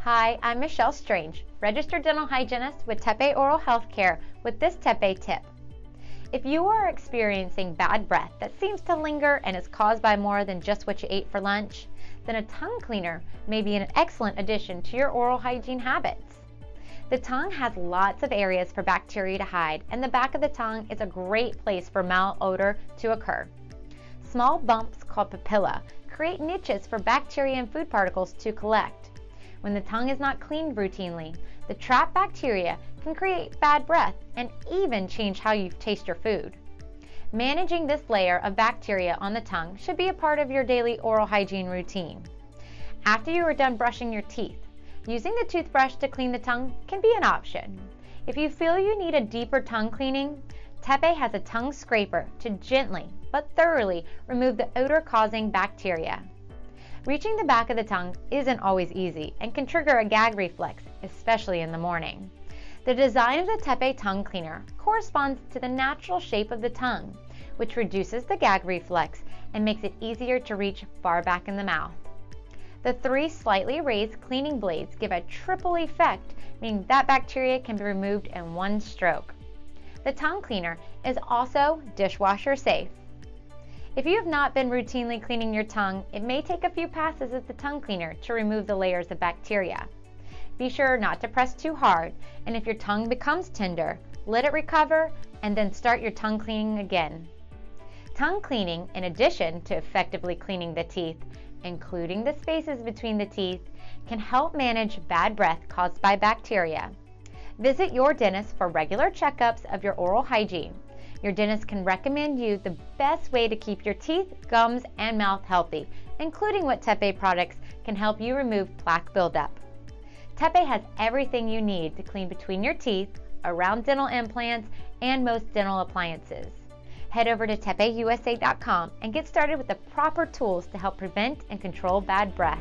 Hi, I'm Michelle Strange, registered dental hygienist with TePe Oral Health Care with this TePe tip. If you are experiencing bad breath that seems to linger and is caused by more than just what you ate for lunch, then a tongue cleaner may be an excellent addition to your oral hygiene habits. The tongue has lots of areas for bacteria to hide, and the back of the tongue is a great place for malodor to occur. Small bumps called papilla create niches for bacteria and food particles to collect. When the tongue is not cleaned routinely, the trapped bacteria can create bad breath and even change how you taste your food. Managing this layer of bacteria on the tongue should be a part of your daily oral hygiene routine. After you are done brushing your teeth, using the toothbrush to clean the tongue can be an option. If you feel you need a deeper tongue cleaning, TePe has a tongue scraper to gently but thoroughly remove the odor-causing bacteria. Reaching the back of the tongue isn't always easy and can trigger a gag reflex, especially in the morning. The design of the TePe tongue cleaner corresponds to the natural shape of the tongue, which reduces the gag reflex and makes it easier to reach far back in the mouth. The 3 slightly raised cleaning blades give a triple effect, meaning that bacteria can be removed in one stroke. The tongue cleaner is also dishwasher safe. If you have not been routinely cleaning your tongue, it may take a few passes of the tongue cleaner to remove the layers of bacteria. Be sure not to press too hard, and if your tongue becomes tender, let it recover and then start your tongue cleaning again. Tongue cleaning, in addition to effectively cleaning the teeth, including the spaces between the teeth, can help manage bad breath caused by bacteria. Visit your dentist for regular checkups of your oral hygiene. Your dentist can recommend you the best way to keep your teeth, gums, and mouth healthy, including what TePe products can help you remove plaque buildup. TePe has everything you need to clean between your teeth, around dental implants, and most dental appliances. Head over to TePeUSA.com and get started with the proper tools to help prevent and control bad breath.